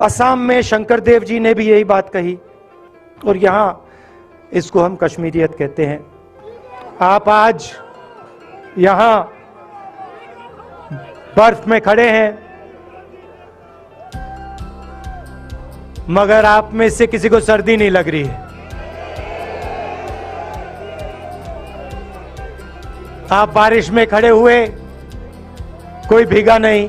असम में शंकर देव जी ने भी यही बात कही, और यहां इसको हम कश्मीरियत कहते हैं। आप आज यहां बर्फ में खड़े हैं, मगर आप में से किसी को सर्दी नहीं लग रही है। आप बारिश में खड़े हुए, कोई भीगा नहीं।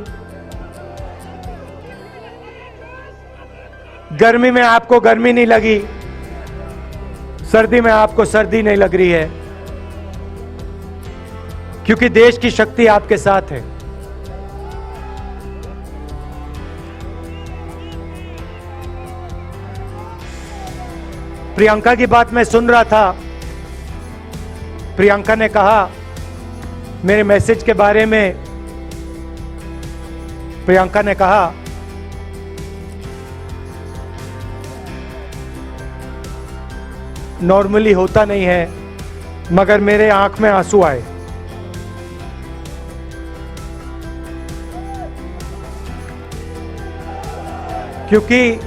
गर्मी में आपको गर्मी नहीं लगी, सर्दी में आपको सर्दी नहीं लग रही है, क्योंकि देश की शक्ति आपके साथ है। प्रियंका की बात मैं सुन रहा था। प्रियंका ने कहा मेरे मैसेज के बारे में, प्रियंका ने कहा नॉर्मली होता नहीं है, मगर मेरे आंख में आंसू आए। क्योंकि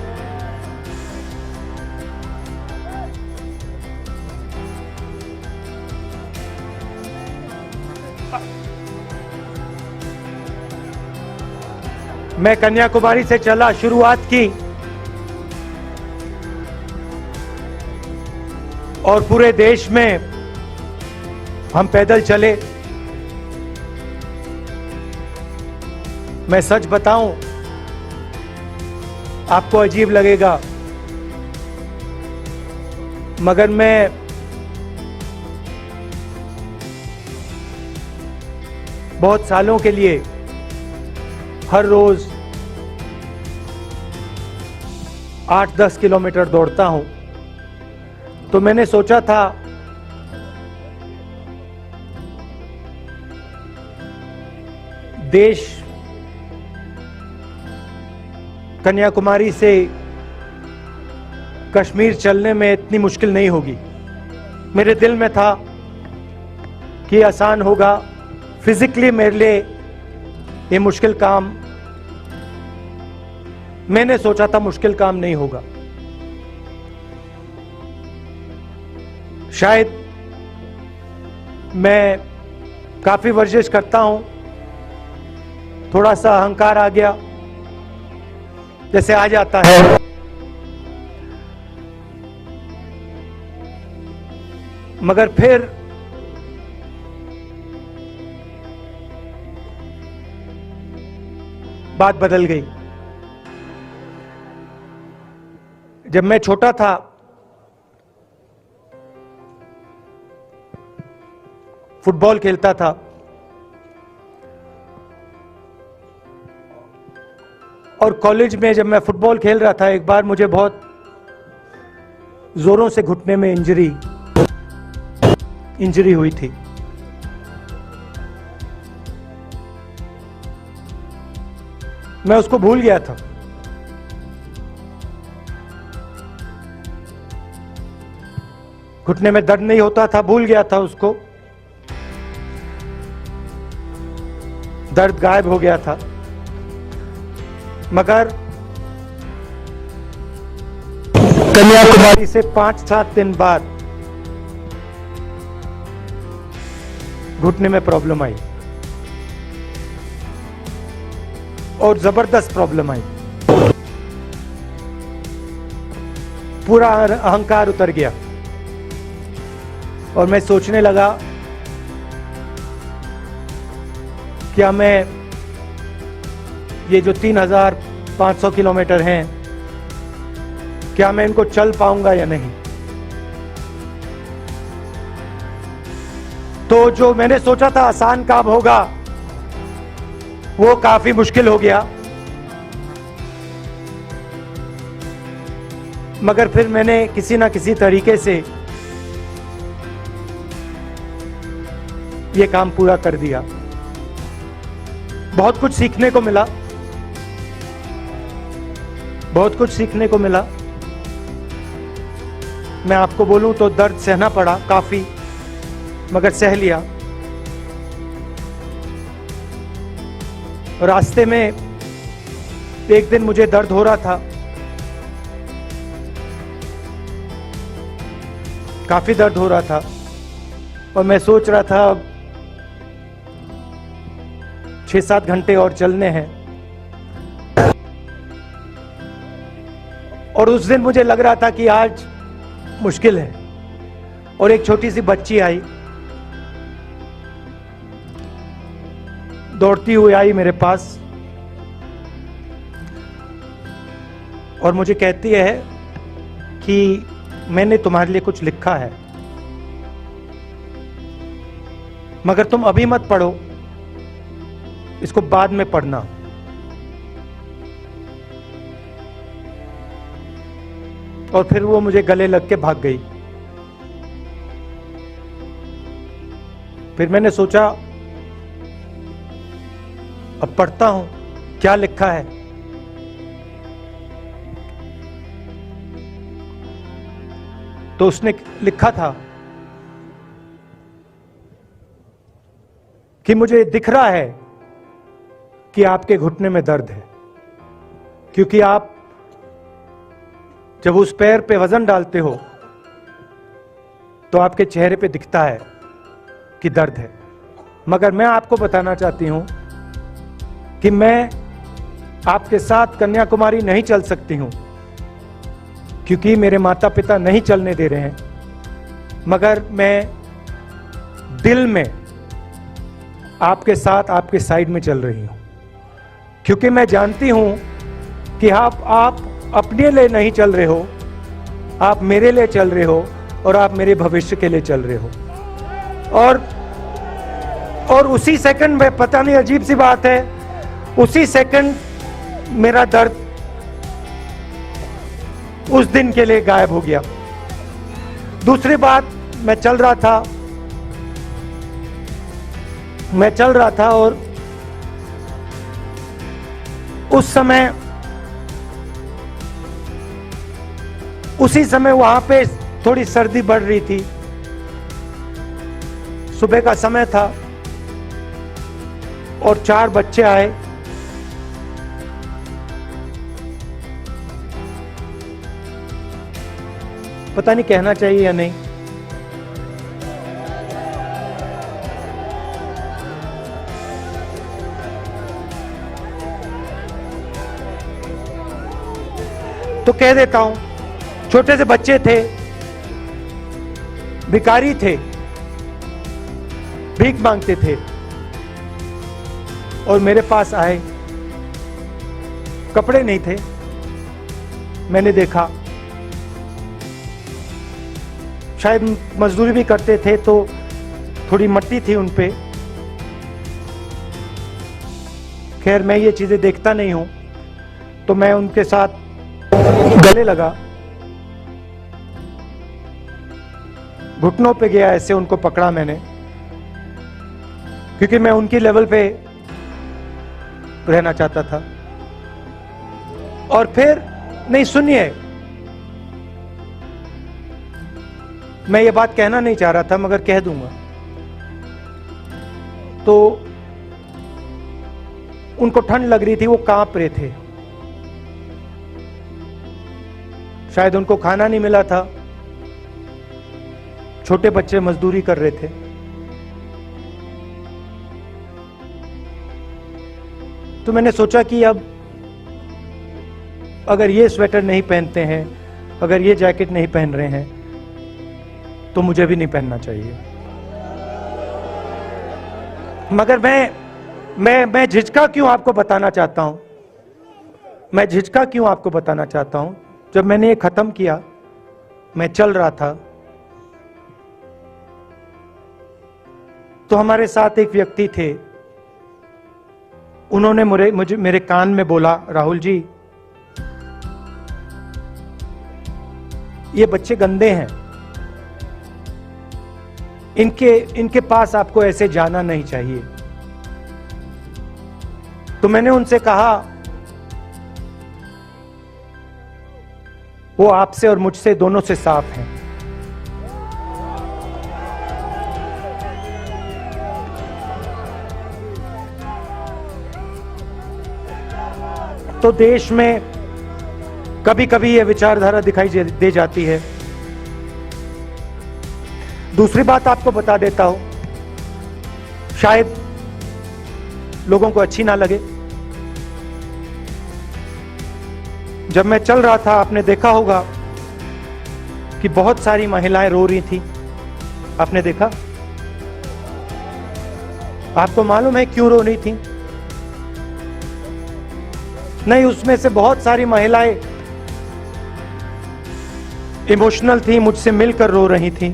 मैं कन्याकुमारी से चला, शुरुआत की, और पूरे देश में हम पैदल चले। मैं सच बताऊं, आपको अजीब लगेगा, मगर मैं बहुत सालों के लिए हर रोज 8-10 किलोमीटर दौड़ता हूं। तो मैंने सोचा था देश कन्याकुमारी से कश्मीर चलने में इतनी मुश्किल नहीं होगी। मेरे दिल में था कि आसान होगा। फिजिकली मेरे लिए ये मुश्किल काम, मैंने सोचा था मुश्किल काम नहीं होगा। शायद मैं काफी वर्जिश करता हूं, थोड़ा सा अहंकार आ गया, जैसे आ जाता है। मगर फिर बात बदल गई। जब मैं छोटा था, फुटबॉल खेलता था, और कॉलेज में जब मैं फुटबॉल खेल रहा था, एक बार मुझे बहुत जोरों से घुटने में इंजरी हुई थी। मैं उसको भूल गया था। घुटने में दर्द नहीं होता था, भूल गया था उसको, दर्द गायब हो गया था। मगर कन्याकुमारी से 5-7 दिन बाद घुटने में प्रॉब्लम आई, और जबरदस्त प्रॉब्लम आई। पूरा अहंकार उतर गया, और मैं सोचने लगा क्या मैं ये जो 3500 किलोमीटर हैं, क्या मैं इनको चल पाऊंगा या नहीं। तो जो मैंने सोचा था आसान काम होगा, वो काफी मुश्किल हो गया। मगर फिर मैंने किसी ना किसी तरीके से ये काम पूरा कर दिया। बहुत कुछ सीखने को मिला, बहुत कुछ सीखने को मिला। मैं आपको बोलूं तो दर्द सहना पड़ा काफी, मगर सह लिया। रास्ते में एक दिन मुझे दर्द हो रहा था, काफी दर्द हो रहा था, और मैं सोच रहा था 6-7 घंटे और चलने हैं। और उस दिन मुझे लग रहा था कि आज मुश्किल है। और एक छोटी सी बच्ची आई, दौड़ती हुई आई मेरे पास, और मुझे कहती है कि मैंने तुम्हारे लिए कुछ लिखा है, मगर तुम अभी मत पढ़ो, इसको बाद में पढ़ना। और फिर वो मुझे गले लग के भाग गई। फिर मैंने सोचा अब पढ़ता हूं क्या लिखा है। तो उसने लिखा था कि मुझे दिख रहा है कि आपके घुटने में दर्द है, क्योंकि आप जब उस पैर पे वजन डालते हो तो आपके चेहरे पे दिखता है कि दर्द है। मगर मैं आपको बताना चाहती हूं कि मैं आपके साथ कन्याकुमारी नहीं चल सकती हूं, क्योंकि मेरे माता पिता नहीं चलने दे रहे हैं, मगर मैं दिल में आपके साथ, आपके साइड में चल रही हूं, क्योंकि मैं जानती हूं कि आप अपने लिए नहीं चल रहे हो, आप मेरे लिए चल रहे हो, और आप मेरे भविष्य के लिए चल रहे हो। और उसी सेकंड में, पता नहीं अजीब सी बात है, उसी सेकंड मेरा दर्द उस दिन के लिए गायब हो गया। दूसरी बात, मैं चल रहा था और उसी समय वहां पे थोड़ी सर्दी बढ़ रही थी। सुबह का समय था और 4 बच्चे आए। पता नहीं कहना चाहिए या नहीं। तो कह देता हूं, छोटे से बच्चे थे, भिखारी थे, भीख मांगते थे, और मेरे पास आए। कपड़े नहीं थे, मैंने देखा, शायद मजदूरी भी करते थे तो थोड़ी मट्टी थी उन पे। खैर, मैं ये चीजें देखता नहीं हूं, तो मैं उनके साथ गले लगा, घुटनों पे गया, ऐसे उनको पकड़ा मैंने, क्योंकि मैं उनकी लेवल पे रहना चाहता था। और फिर, नहीं सुनिए, मैं ये बात कहना नहीं चाह रहा था, मगर कह दूंगा। तो उनको ठंड लग रही थी, वो कांप रहे थे, शायद उनको खाना नहीं मिला था, छोटे बच्चे मजदूरी कर रहे थे। तो मैंने सोचा कि अब अगर ये स्वेटर नहीं पहनते हैं, अगर ये जैकेट नहीं पहन रहे हैं, तो मुझे भी नहीं पहनना चाहिए। मगर मैं झिझका क्यों आपको बताना चाहता हूं, मैं झिझका क्यों आपको बताना चाहता हूं। जब मैंने ये खत्म किया, मैं चल रहा था, तो हमारे साथ एक व्यक्ति थे, उन्होंने मेरे कान में बोला, राहुल जी, ये बच्चे गंदे हैं, इनके पास आपको ऐसे जाना नहीं चाहिए। तो मैंने उनसे कहा, वो आपसे और मुझसे दोनों से साफ हैं। तो देश में कभी कभी यह विचारधारा दिखाई दे जाती है। दूसरी बात आपको बता देता हूं, शायद लोगों को अच्छी ना लगे। जब मैं चल रहा था, आपने देखा होगा कि बहुत सारी महिलाएं रो रही थी। आपने देखा? आपको मालूम है क्यों रो रही थी? नहीं, उसमें से बहुत सारी महिलाएं इमोशनल थी, मुझसे मिलकर रो रही थी।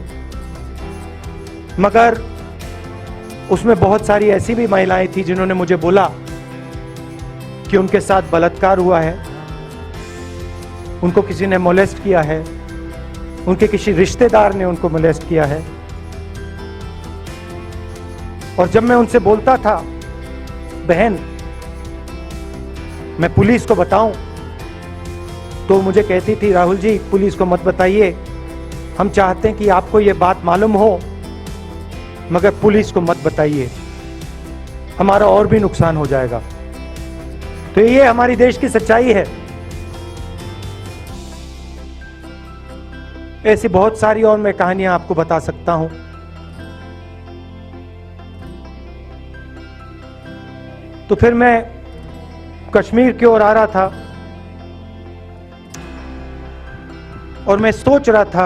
मगर उसमें बहुत सारी ऐसी भी महिलाएं थी जिन्होंने मुझे बोला कि उनके साथ बलात्कार हुआ है, उनको किसी ने मोलेस्ट किया है, उनके किसी रिश्तेदार ने उनको मोलेस्ट किया है। और जब मैं उनसे बोलता था, बहन मैं पुलिस को बताऊं, तो मुझे कहती थी, राहुल जी पुलिस को मत बताइए, हम चाहते हैं कि आपको ये बात मालूम हो, मगर पुलिस को मत बताइए, हमारा और भी नुकसान हो जाएगा। तो ये हमारी देश की सच्चाई है। ऐसी बहुत सारी और मैं कहानियां आपको बता सकता हूं। तो फिर मैं कश्मीर की ओर आ रहा था और मैं सोच रहा था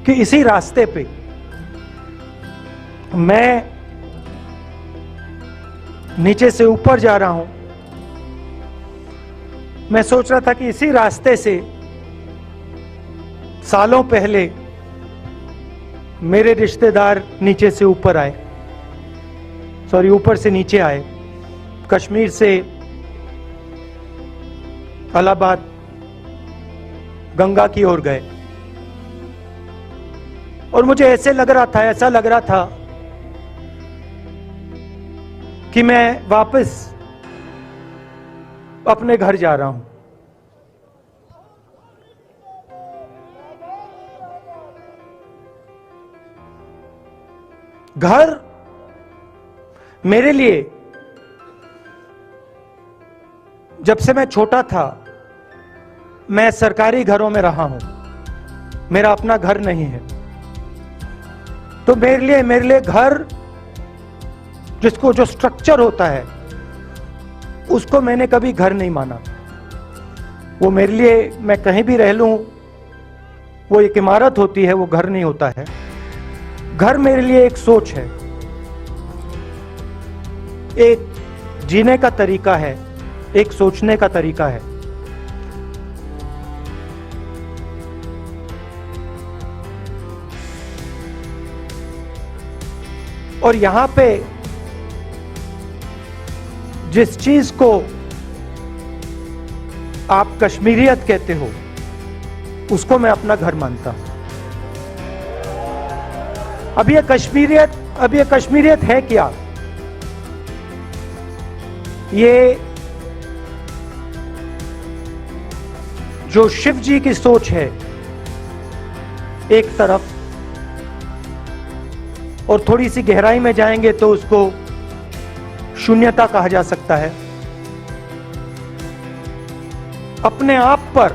कि इसी रास्ते पे मैं नीचे से ऊपर जा रहा हूं। मैं सोच रहा था कि इसी रास्ते से सालों पहले मेरे रिश्तेदार नीचे से ऊपर आए, सॉरी ऊपर से नीचे आए, कश्मीर से इलाहाबाद गंगा की ओर गए। और मुझे ऐसा लग रहा था कि मैं वापस अपने घर जा रहा हूं। घर मेरे लिए, जब से मैं छोटा था, मैं सरकारी घरों में रहा हूं, मेरा अपना घर नहीं है। तो मेरे लिए घर, जिसको जो स्ट्रक्चर होता है, उसको मैंने कभी घर नहीं माना। वो मेरे लिए, मैं कहीं भी रह लूं, वो एक इमारत होती है, वो घर नहीं होता है। घर मेरे लिए एक सोच है, एक जीने का तरीका है, एक सोचने का तरीका है। और यहां पे जिस चीज को आप कश्मीरियत कहते हो, उसको मैं अपना घर मानता हूं। अब ये कश्मीरियत है क्या? ये जो शिव जी की सोच है एक तरफ, और थोड़ी सी गहराई में जाएंगे तो उसको शून्यता कहा जा सकता है। अपने आप पर,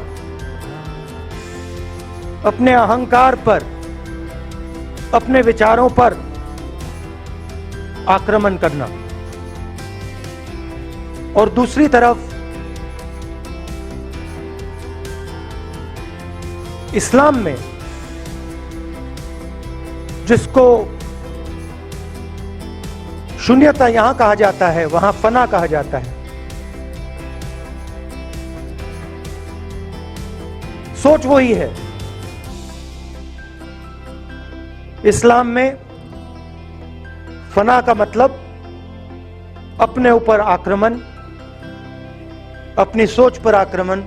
अपने अहंकार पर, अपने विचारों पर आक्रमण करना। और दूसरी तरफ इस्लाम में, जिसको शून्यता यहां कहा जाता है, वहां फना कहा जाता है। सोच वही है। इस्लाम में फना का मतलब अपने ऊपर आक्रमण, अपनी सोच पर आक्रमण।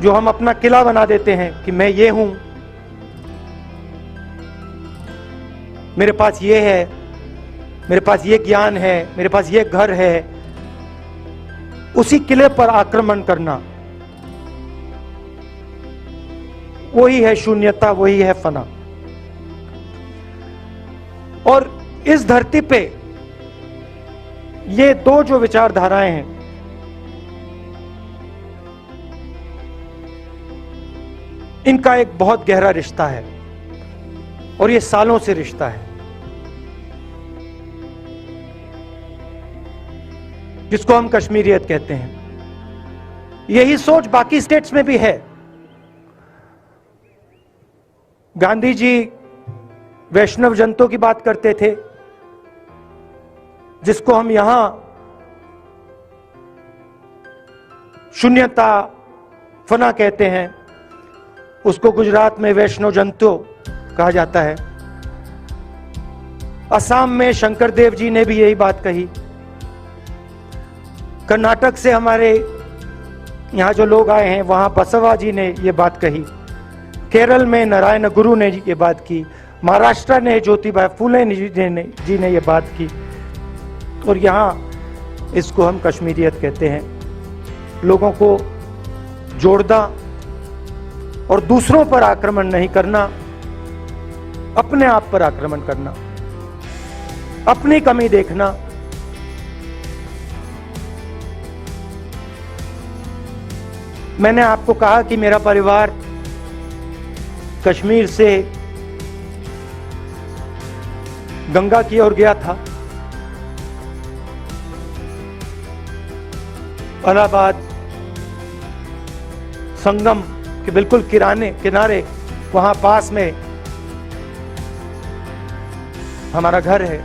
जो हम अपना किला बना देते हैं कि मैं ये हूं, मेरे पास ये है, मेरे पास ये ज्ञान है, मेरे पास ये घर है, उसी किले पर आक्रमण करना, वही है शून्यता, वही है फना। और इस धरती पे ये दो जो विचारधाराएं हैं, इनका एक बहुत गहरा रिश्ता है और ये सालों से रिश्ता है, जिसको हम कश्मीरियत कहते हैं। यही सोच बाकी स्टेट्स में भी है। गांधी जी वैष्णव जनतों की बात करते थे, जिसको हम यहां शून्यता फना कहते हैं, उसको गुजरात में वैष्णव जनतो कहा जाता है। असम में शंकर देव जी ने भी यही बात कही। कर्नाटक से हमारे यहाँ जो लोग आए हैं, वहाँ बसवा जी ने ये बात कही। केरल में नारायण गुरु ने ये बात की। महाराष्ट्र ने ज्योतिबा फुले जी ने ये बात की। और यहाँ इसको हम कश्मीरियत कहते हैं। लोगों को जोड़ना और दूसरों पर आक्रमण नहीं करना, अपने आप पर आक्रमण करना, अपनी कमी देखना। मैंने आपको कहा कि मेरा परिवार कश्मीर से गंगा की ओर गया था। इलाहाबाद संगम के बिल्कुल किनारे वहां पास में हमारा घर है।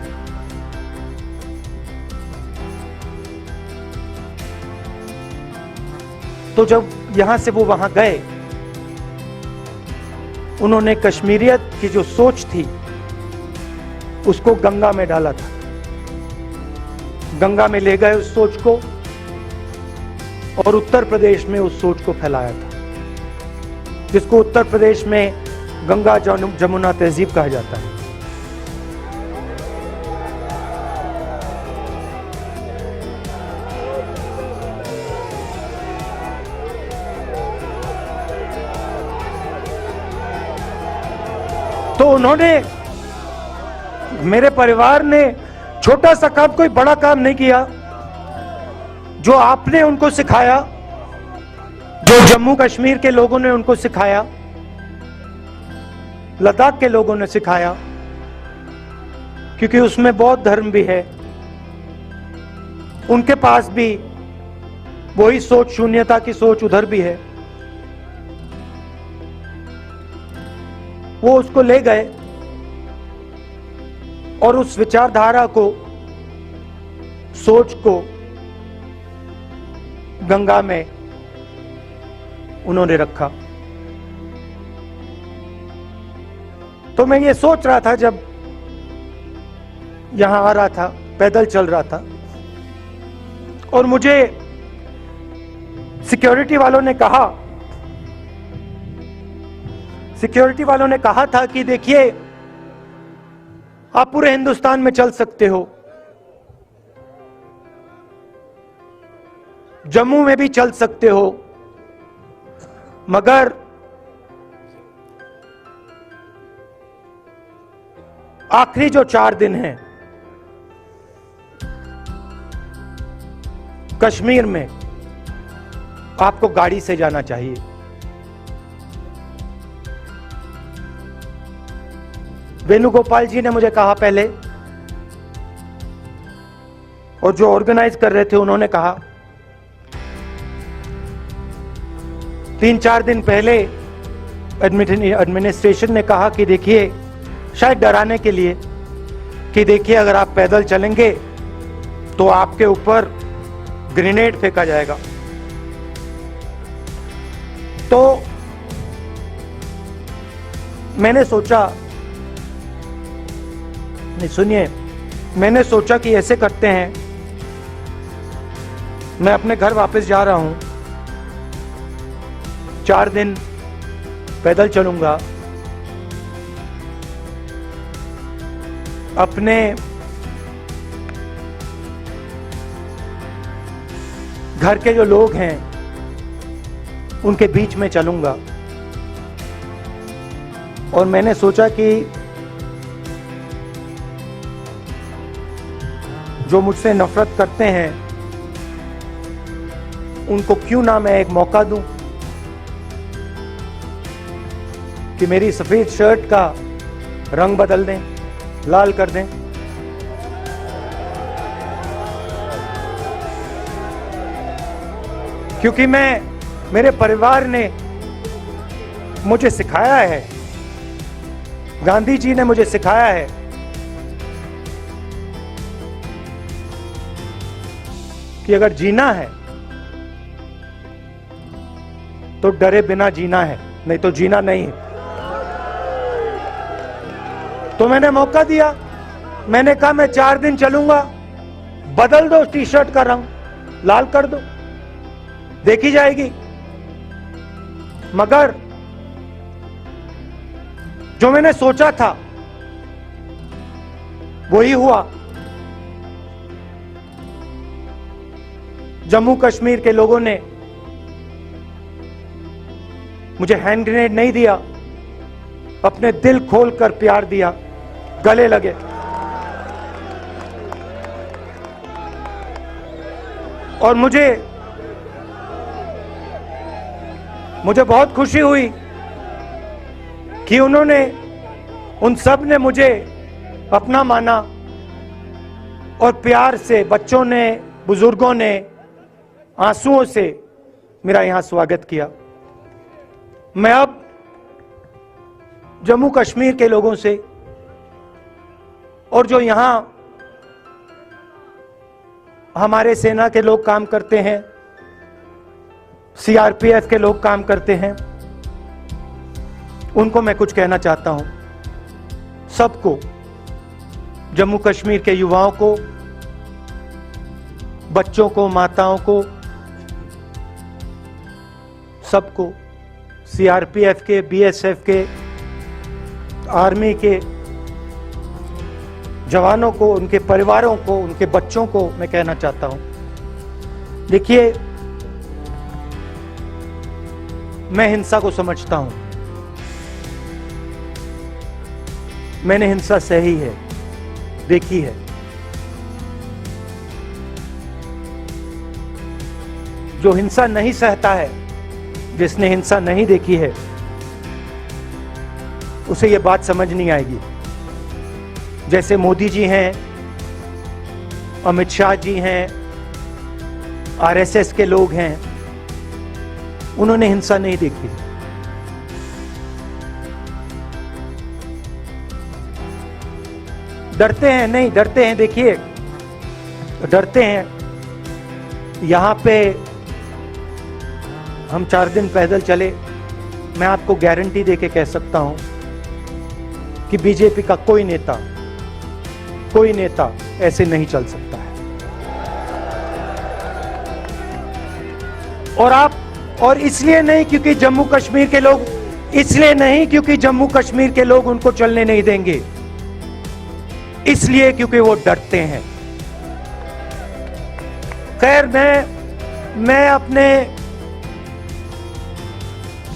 तो जब यहां से वो वहां गए, उन्होंने कश्मीरियत की जो सोच थी उसको गंगा में डाला था। गंगा में ले गए उस सोच को और उत्तर प्रदेश में उस सोच को फैलाया था, जिसको उत्तर प्रदेश में गंगा जमुना तहजीब कहा जाता है। तो उन्होंने, मेरे परिवार ने छोटा सा काम, कोई बड़ा काम नहीं किया। जो आपने उनको सिखाया, जो जम्मू कश्मीर के लोगों ने उनको सिखाया, लद्दाख के लोगों ने सिखाया, क्योंकि उसमें बौद्ध धर्म भी है, उनके पास भी वही सोच, शून्यता की सोच उधर भी है। वो उसको ले गए और उस विचारधारा को, सोच को गंगा में उन्होंने रखा। तो मैं ये सोच रहा था, जब यहां आ रहा था, पैदल चल रहा था, और मुझे सिक्योरिटी वालों ने कहा था कि देखिए, आप पूरे हिंदुस्तान में चल सकते हो, जम्मू में भी चल सकते हो, मगर आखिरी जो 4 दिन हैं कश्मीर में, आपको गाड़ी से जाना चाहिए। वेणुगोपाल जी ने मुझे कहा पहले, और जो ऑर्गेनाइज कर रहे थे उन्होंने कहा। 3-4 दिन पहले एडमिनिस्ट्रेशन ने कहा कि देखिए, शायद डराने के लिए, कि देखिए अगर आप पैदल चलेंगे तो आपके ऊपर ग्रेनेड फेंका जाएगा। तो मैंने सोचा, नहीं सुनिए, मैंने सोचा कि ऐसे करते हैं, मैं अपने घर वापस जा रहा हूं, 4 दिन पैदल चलूंगा, अपने घर के जो लोग हैं उनके बीच में चलूंगा। और मैंने सोचा कि जो मुझसे नफरत करते हैं उनको क्यों ना मैं एक मौका दूं कि मेरी सफेद शर्ट का रंग बदल दें, लाल कर दें। क्योंकि मेरे परिवार ने मुझे सिखाया है, गांधी जी ने मुझे सिखाया है कि अगर जीना है तो डरे बिना जीना है, नहीं तो जीना नहीं है। तो मैंने मौका दिया, मैंने कहा मैं 4 दिन चलूंगा, बदल दो टी शर्ट का रंग, लाल कर दो, देखी जाएगी। मगर जो मैंने सोचा था वही हुआ। जम्मू कश्मीर के लोगों ने मुझे हैंड ग्रेनेड नहीं दिया, अपने दिल खोलकर प्यार दिया, गले लगे। और मुझे बहुत खुशी हुई कि उन सब ने मुझे अपना माना और प्यार से, बच्चों ने, बुजुर्गों ने आंसुओं से मेरा यहां स्वागत किया। मैं अब जम्मू कश्मीर के लोगों से और जो यहां हमारे सेना के लोग काम करते हैं, सीआरपीएफ के लोग काम करते हैं, उनको मैं कुछ कहना चाहता हूं। सबको, जम्मू कश्मीर के युवाओं को, बच्चों को, माताओं को, सबको, सीआरपीएफ के, बीएसएफ के, आर्मी के जवानों को, उनके परिवारों को, उनके बच्चों को मैं कहना चाहता हूं, देखिए, मैं हिंसा को समझता हूं, मैंने हिंसा सही है, देखी है। जो हिंसा नहीं सहता है, जिसने हिंसा नहीं देखी है, उसे यह बात समझ नहीं आएगी। जैसे मोदी जी हैं, अमित शाह जी हैं, आरएसएस के लोग हैं, उन्होंने हिंसा नहीं देखी। डरते हैं, नहीं डरते हैं, देखिए डरते हैं। यहां पे हम 4 दिन पैदल चले, मैं आपको गारंटी देके कह सकता हूं कि बीजेपी का कोई नेता ऐसे नहीं चल सकता है। और इसलिए नहीं क्योंकि जम्मू कश्मीर के लोग, इसलिए नहीं क्योंकि जम्मू कश्मीर के लोग उनको चलने नहीं देंगे, इसलिए क्योंकि वो डरते हैं। खैर, मैं अपने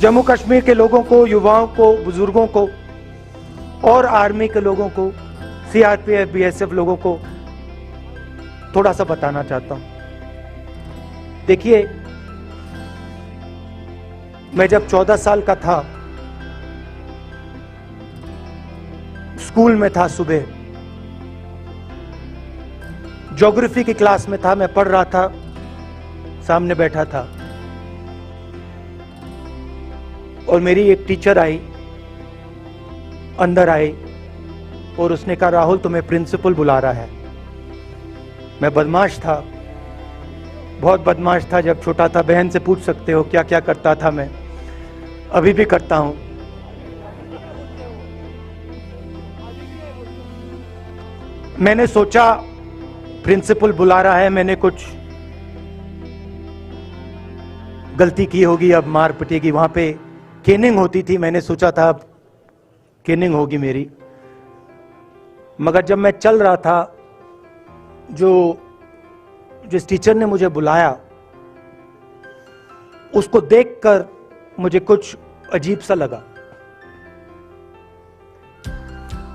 जम्मू कश्मीर के लोगों को, युवाओं को, बुजुर्गों को और आर्मी के लोगों को, सीआरपीएफ, बीएसएफ लोगों को थोड़ा सा बताना चाहता हूं। देखिए, मैं जब 14 साल का था, स्कूल में था, सुबह ज्योग्राफी की क्लास में था, मैं पढ़ रहा था, सामने बैठा था और मेरी एक टीचर आई, अंदर आई और उसने कहा, राहुल तुम्हें प्रिंसिपल बुला रहा है। मैं बदमाश था, बहुत बदमाश था जब छोटा था, बहन से पूछ सकते हो क्या क्या करता था मैं, अभी भी करता हूं। मैंने सोचा प्रिंसिपल बुला रहा है, मैंने कुछ गलती की होगी, अब मार पिटेगी। वहां पे केनिंग होती थी, मैंने सोचा था अब केनिंग होगी मेरी। मगर जब मैं चल रहा था, जिस टीचर ने मुझे बुलाया, उसको देखकर मुझे कुछ अजीब सा लगा।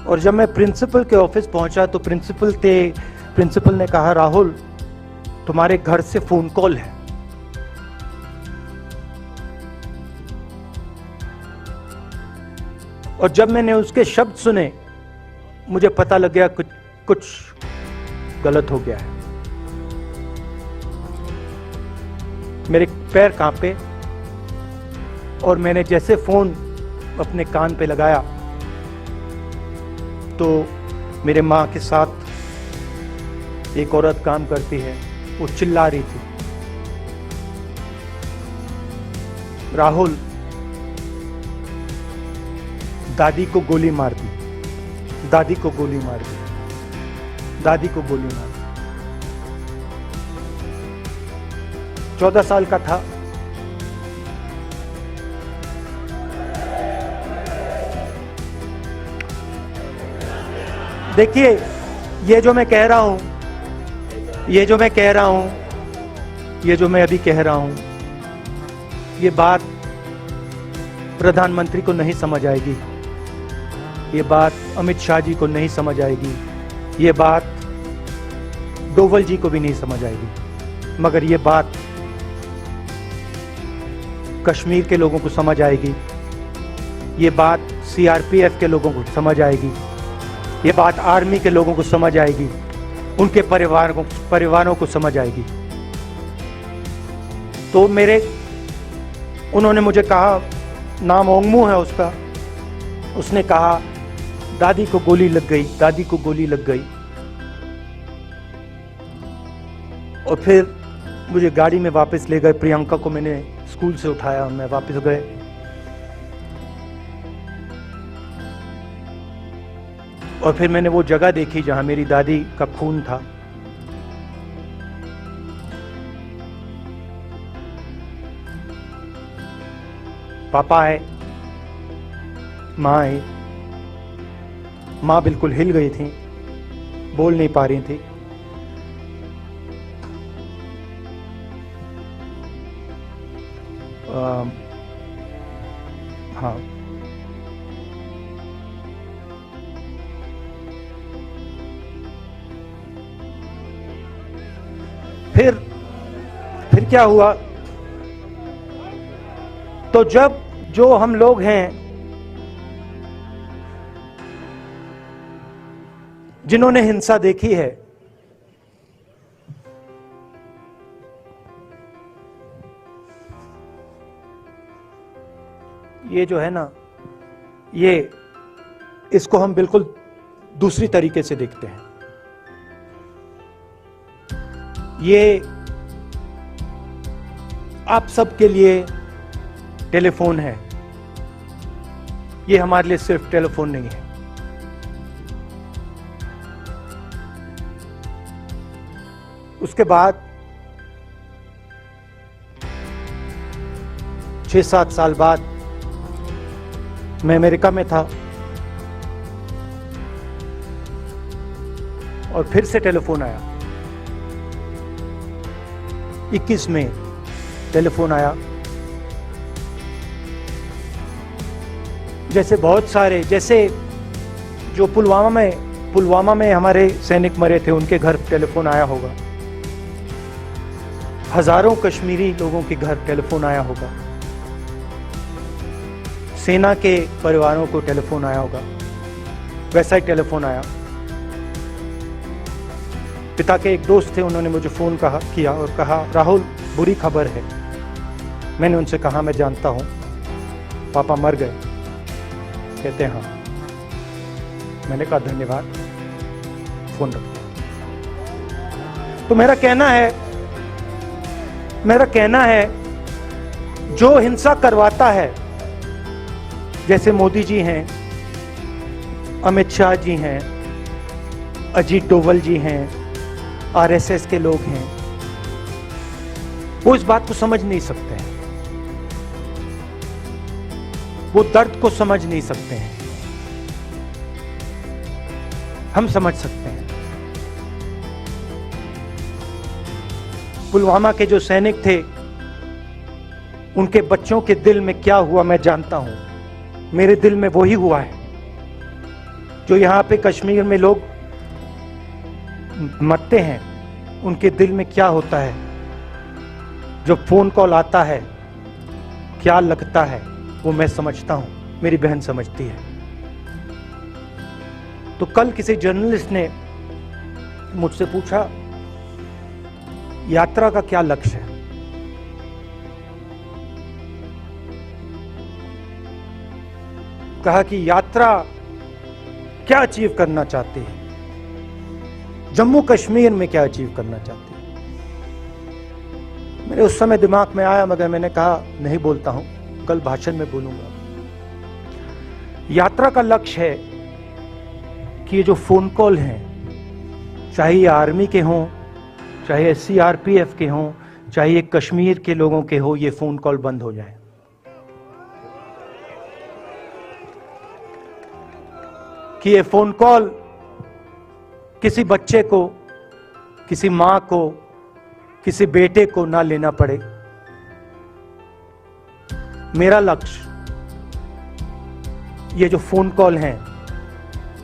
और जब मैं प्रिंसिपल के ऑफिस पहुंचा तो प्रिंसिपल थे, प्रिंसिपल ने कहा, राहुल तुम्हारे घर से फोन कॉल है। और जब मैंने उसके शब्द सुने, मुझे पता लग गया कुछ गलत हो गया है। मेरे पैर कांपे और मैंने जैसे फोन अपने कान पे लगाया तो मेरे माँ के साथ एक औरत काम करती है, वो चिल्ला रही थी, राहुल दादी को गोली मार दी, दादी को गोली मार दी, दादी को गोली मार दी। 14 साल का था। देखिए, ये जो मैं कह रहा हूं, ये जो मैं कह रहा हूं, ये जो मैं अभी कह रहा हूं, ये बात प्रधानमंत्री को नहीं समझ आएगी, ये बात अमित शाह जी को नहीं समझ आएगी, ये बात डोवल जी को भी नहीं समझ आएगी, मगर ये बात कश्मीर के लोगों को समझ आएगी, ये बात सीआरपीएफ के लोगों को समझ आएगी, ये बात आर्मी के लोगों को समझ आएगी, उनके परिवारों को समझ आएगी। तो उन्होंने मुझे कहा, नाम ओंगमू है उसका, उसने कहा दादी को गोली लग गई, दादी को गोली लग गई। और फिर मुझे गाड़ी में वापस ले गए, प्रियंका को मैंने स्कूल से उठाया, मैं वापस गए। और फिर मैंने वो जगह देखी जहां मेरी दादी का खून था। पापा आए, माँ आई। माँ बिल्कुल हिल गई थी, बोल नहीं पा रही थी। हाँ, फिर क्या हुआ? तो जब जो हम लोग हैं जिन्होंने हिंसा देखी है, ये जो है ना, इसको हम बिल्कुल दूसरी तरीके से देखते हैं। ये आप सबके लिए टेलीफोन है, ये हमारे लिए सिर्फ टेलीफोन नहीं है। उसके बाद 6-7 साल बाद मैं अमेरिका में था और फिर से टेलीफोन आया। 21 में टेलीफोन आया। जैसे बहुत सारे, जैसे जो पुलवामा में हमारे सैनिक मरे थे, उनके घर टेलीफोन आया होगा। हजारों कश्मीरी लोगों के घर टेलीफोन आया होगा। सेना के परिवारों को टेलीफोन आया होगा। वैसा ही टेलीफोन आया। पिता के एक दोस्त थे, उन्होंने मुझे फोन किया और कहा, राहुल बुरी खबर है। मैंने उनसे कहा, मैं जानता हूं, पापा मर गए। कहते हैं हाँ। मैंने कहा धन्यवाद, फोन रख दिया। तो मेरा कहना है जो हिंसा करवाता है, जैसे मोदी जी हैं, अमित शाह जी हैं, अजीत डोवल जी हैं, आरएसएस के लोग हैं, वो इस बात को समझ नहीं सकते हैं, वो दर्द को समझ नहीं सकते हैं। हम समझ सकते हैं। पुलवामा के जो सैनिक थे, उनके बच्चों के दिल में क्या हुआ मैं जानता हूं। मेरे दिल में वही हुआ है जो यहां पे कश्मीर में लोग मरते हैं उनके दिल में क्या होता है, जब फोन कॉल आता है क्या लगता है, वो मैं समझता हूं, मेरी बहन समझती है। तो कल किसी जर्नलिस्ट ने मुझसे पूछा यात्रा का क्या लक्ष्य है। कहा कि यात्रा क्या अचीव करना चाहती है, जम्मू कश्मीर में क्या अचीव करना चाहती है। मेरे उस समय दिमाग में आया, मगर मैंने कहा नहीं बोलता हूं, कल भाषण में बोलूंगा। यात्रा का लक्ष्य है कि ये जो फोन कॉल हैं, चाहे ये आर्मी के हों, चाहे CRPF के हों, चाहे ये कश्मीर के लोगों के हो, ये फोन कॉल बंद हो जाए। कि ये फोन कॉल किसी बच्चे को, किसी मां को, किसी बेटे को ना लेना पड़े। मेरा लक्ष्य ये जो फोन कॉल हैं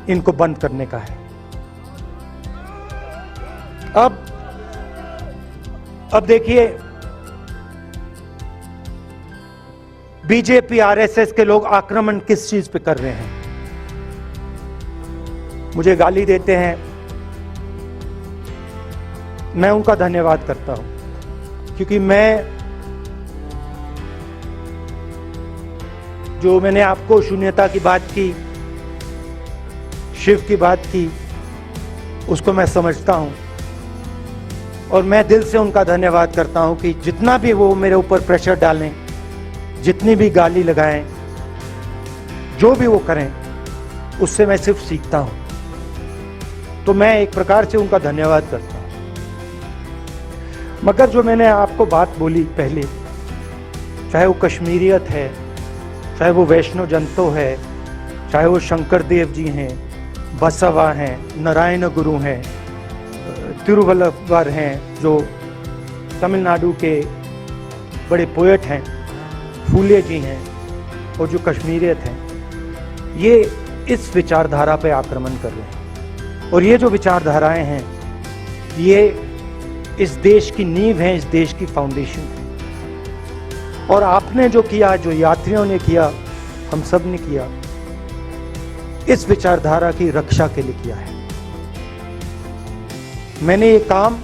इनको बंद करने का है। अब देखिए, बीजेपी RSS के लोग आक्रमण किस चीज पे कर रहे हैं। मुझे गाली देते हैं, मैं उनका धन्यवाद करता हूं, क्योंकि मैंने आपको शून्यता की बात की, शिव की बात की, उसको मैं समझता हूं और मैं दिल से उनका धन्यवाद करता हूं कि जितना भी वो मेरे ऊपर प्रेशर डालें, जितनी भी गाली लगाएं, जो भी वो करें, उससे मैं सिर्फ सीखता हूं। तो मैं एक प्रकार से उनका धन्यवाद करता हूं। मगर जो मैंने आपको बात बोली पहले, चाहे वो कश्मीरियत है, चाहे वो वैष्णो जंतो है, चाहे वो शंकर देव जी हैं, बसवा हैं, नारायण गुरु हैं, तिरुवल्लुवर हैं जो तमिलनाडु के बड़े पोएट हैं, फूले जी हैं, और जो कश्मीरियत हैं, ये इस विचारधारा पे आक्रमण कर रहे हैं। और ये जो विचारधाराएं हैं, ये इस देश की नींव है, इस देश की फाउंडेशन है। और आपने जो किया, जो यात्रियों ने किया, हम सब ने किया, इस विचारधारा की रक्षा के लिए किया है। मैंने ये काम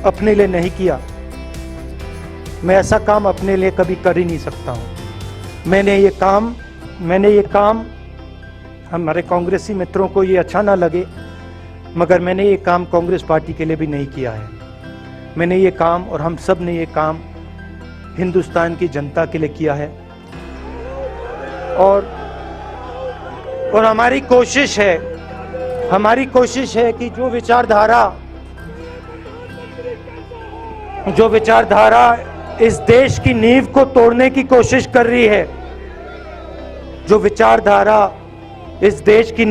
अपने लिए नहीं किया, मैं ऐसा काम अपने लिए कभी कर ही नहीं सकता हूं। मैंने ये काम हमारे कांग्रेसी मित्रों को ये अच्छा ना लगे, मगर मैंने ये काम कांग्रेस पार्टी के लिए भी नहीं किया है। मैंने ये काम, और हम सब ने ये काम हिंदुस्तान की जनता के लिए किया है। और हमारी कोशिश है कि जो विचारधारा इस देश की नींव को तोड़ने की कोशिश कर रही है, जो विचारधारा इस देश की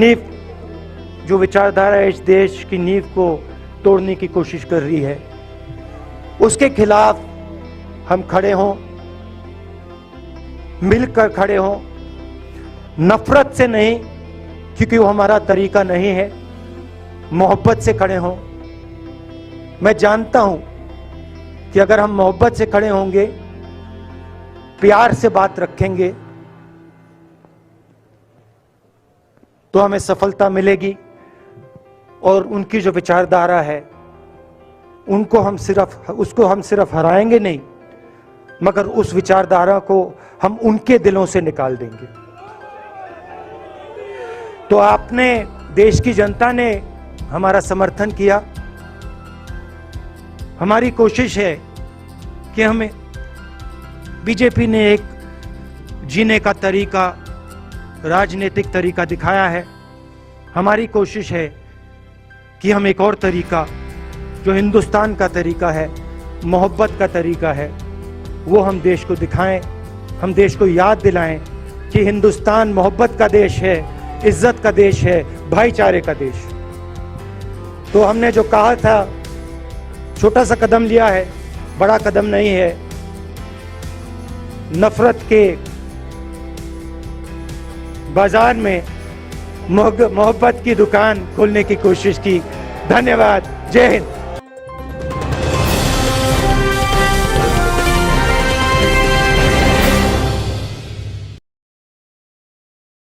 नींव को तोड़ने की कोशिश कर रही है, उसके खिलाफ हम खड़े हों, मिलकर खड़े हों, नफरत से नहीं, क्योंकि वो हमारा तरीका नहीं है, मोहब्बत से खड़े हों। मैं जानता हूं कि अगर हम मोहब्बत से खड़े होंगे, प्यार से बात रखेंगे, तो हमें सफलता मिलेगी। और उनकी जो विचारधारा है, उसको हम सिर्फ हराएंगे नहीं, मगर उस विचारधारा को हम उनके दिलों से निकाल देंगे। तो आपने, देश की जनता ने हमारा समर्थन किया। हमारी कोशिश है कि हमें, बीजेपी ने एक जीने का तरीका, राजनीतिक तरीका दिखाया है। हमारी कोशिश है कि हम एक और तरीका, जो हिंदुस्तान का तरीका है, मोहब्बत का तरीका है, वो हम देश को दिखाएं, हम देश को याद दिलाएं कि हिंदुस्तान मोहब्बत का देश है, इज्जत का देश है, भाईचारे का देश। तो हमने जो कहा था, छोटा सा कदम लिया है, बड़ा कदम नहीं है। नफरत के बाजार में मोहब्बत की दुकान खोलने की कोशिश की, धन्यवाद। जय हिंद।